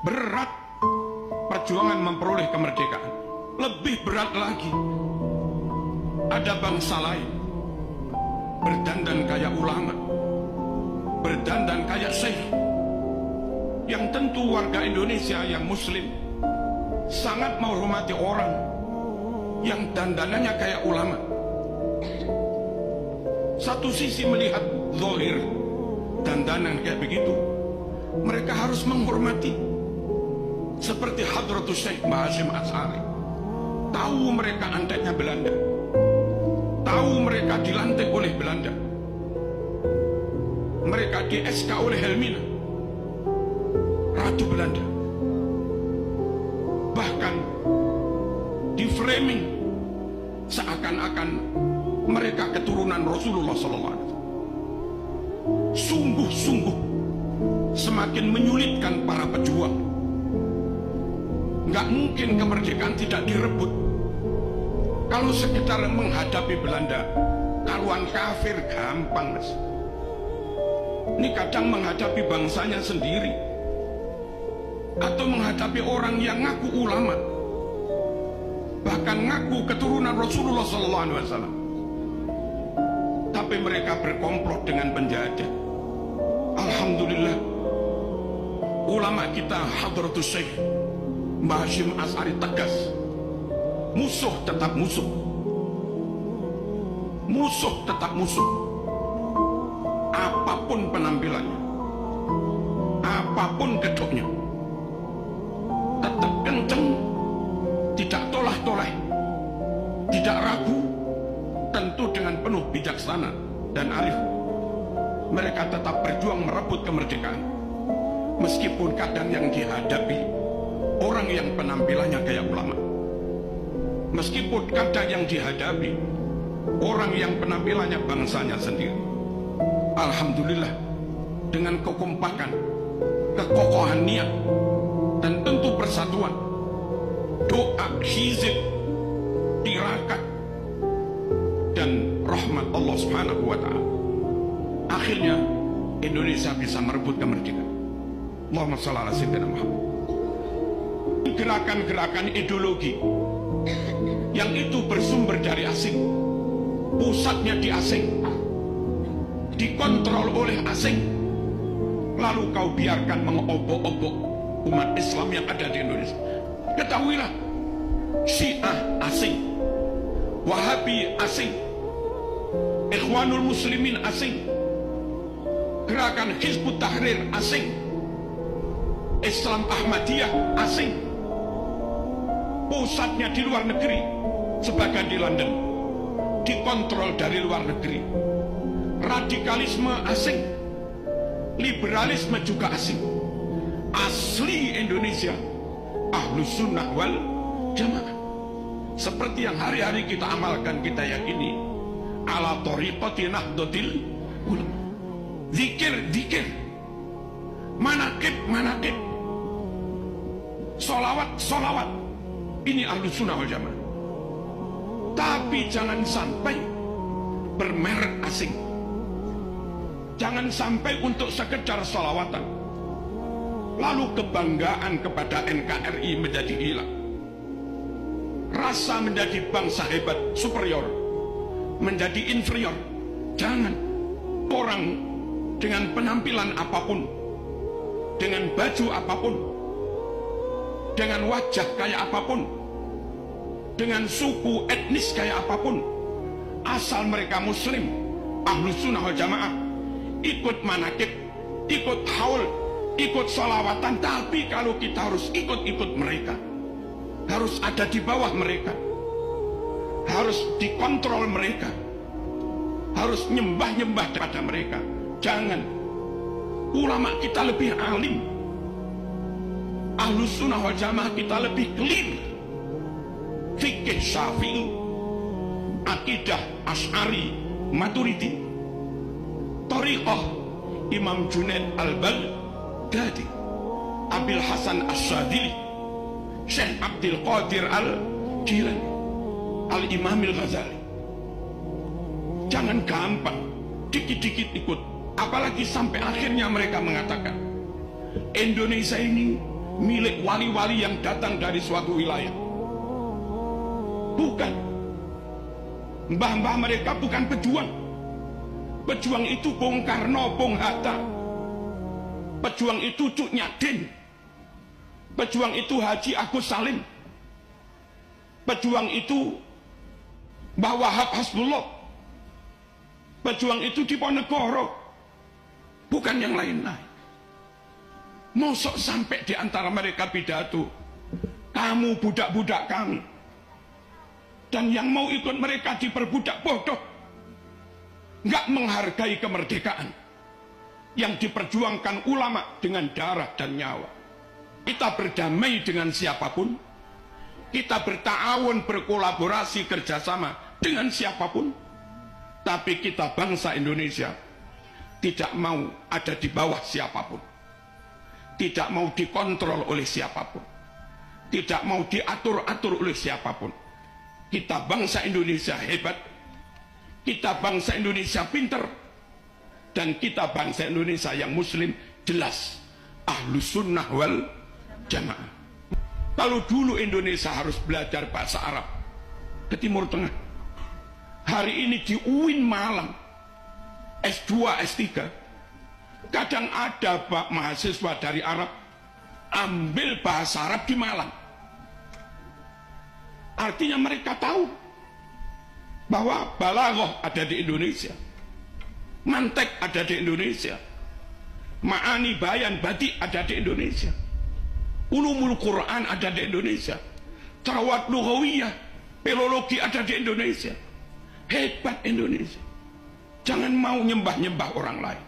Berat perjuangan memperoleh kemerdekaan. Lebih berat lagi, ada bangsa lain berdandan kayak ulama, berdandan kayak syekh, yang tentu warga Indonesia yang muslim sangat menghormati orang yang dandanannya kayak ulama. Satu sisi melihat zahir dandanan kayak begitu, mereka harus menghormati. Seperti Hadratus Syekh Mbah Hasyim Asy'ari. Tahu mereka anteknya Belanda, tahu mereka dilantik oleh Belanda, mereka di SK oleh Helmina, Ratu Belanda, bahkan di framing seakan-akan mereka keturunan Rasulullah SAW. Sungguh-sungguh semakin menyulitkan para pejuang. Nggak mungkin kemerdekaan tidak direbut. Kalau sekedar menghadapi Belanda, kaluan kafir gampang, Mas. Ini kadang menghadapi bangsanya sendiri, atau menghadapi orang yang ngaku ulama, bahkan ngaku keturunan Rasulullah SAW, tapi mereka berkomplot dengan penjajah. Alhamdulillah, ulama kita Hadratus Syekh Mbah Hasyim Asy'ari tegas, musuh tetap musuh, musuh tetap musuh, apapun penampilannya, apapun gedoknya, tetap kenceng, tidak tolah-toleh, tidak ragu, tentu dengan penuh bijaksana dan arif. Mereka tetap berjuang merebut kemerdekaan, meskipun kadang yang dihadapi orang yang penampilannya kayak ulama, meskipun kadang yang dihadapi orang yang penampilannya bangsanya sendiri. Alhamdulillah, dengan kekompakan, kekokohan niat, dan tentu persatuan, doa, hizib, tirakat, dan rahmat Allah Subhanahu wa Ta'ala, akhirnya Indonesia bisa merebut kemerdekaan. Allahumma shalli ala sayyidina Muhammad. Gerakan-gerakan ideologi yang itu bersumber dari asing, pusatnya di asing, dikontrol oleh asing, lalu kau biarkan mengobok-obok umat Islam yang ada di Indonesia. Ketahuilah, Syiah asing, Wahabi asing, Ikhwanul Muslimin asing, gerakan Hizbut Tahrir asing, Islam Ahmadiyah asing, pusatnya di luar negeri, sebagian di London, dikontrol dari luar negeri. Radikalisme asing, liberalisme juga asing. Asli Indonesia Ahlus Sunnah wal Jamaah, seperti yang hari-hari kita amalkan, kita yakini, ala thariqati nahdlatil ulama. Zikir, manaqib, solawat, ini Ahlus Sunnah wal Jamaah. Tapi jangan sampai bermerek asing, jangan sampai untuk sekedar solawatan, lalu kebanggaan kepada NKRI menjadi hilang, rasa menjadi bangsa hebat, superior, menjadi inferior. Jangan. Orang dengan penampilan apapun, dengan baju apapun, dengan wajah kayak apapun, dengan suku etnis kayak apapun, asal mereka muslim, Ahlus Sunnah wal Jamaah, ikut manaqib, ikut haul, ikut salawatan. Tapi kalau kita harus ikut mereka, harus ada di bawah mereka, harus dikontrol mereka, harus nyembah kepada mereka. Jangan. Ulama kita lebih alim, Ahlus Sunnah wal Jamaah kita lebih clear, fikih Syafi'i, akidah Asy'ari Maturidi, thariqah Imam Junaid al-Baghdadi, Abil Hasan Asy-Syadzili, Syekh Abdul Qadir al-Jilani, Al-Imam al-Ghazali. Jangan gampang, dikit-dikit ikut. Apalagi sampai akhirnya mereka mengatakan Indonesia ini milik wali-wali yang datang dari suatu wilayah. Bukan. Mbah-mbah mereka bukan pejuang. Pejuang itu Bung Karno, Bung Hatta. Pejuang itu Cuk Nyadin. Pejuang itu Haji Agus Salim. Pejuang itu Mbah Wahab Hasbullah. Pejuang itu Diponegoro. Bukan yang lain-lain. Mosok sampai di antara mereka pidato, kamu budak-budak kami. Dan yang mau ikut mereka diperbudak, bodoh. Nggak menghargai kemerdekaan yang diperjuangkan ulama dengan darah dan nyawa. Kita berdamai dengan siapapun, kita berta'awun, berkolaborasi, kerjasama dengan siapapun, tapi kita bangsa Indonesia tidak mau ada di bawah siapapun, tidak mau dikontrol oleh siapapun, tidak mau diatur-atur oleh siapapun. Kita bangsa Indonesia hebat, kita bangsa Indonesia pinter, dan kita bangsa Indonesia yang muslim jelas Ahlus Sunnah wal Jamaah. Kalau dulu Indonesia harus belajar bahasa Arab ke Timur Tengah, hari ini di UIN Malang S2, S3 kadang ada Pak mahasiswa dari Arab ambil bahasa Arab di Malang. Artinya mereka tahu bahwa balaghah ada di Indonesia, mantek ada di Indonesia, ma'ani bayan badi ada di Indonesia, ulumul Quran ada di Indonesia, tarawat lughawiyah, filologi ada di Indonesia. Hebat Indonesia. Jangan mau nyembah-nyembah orang lain.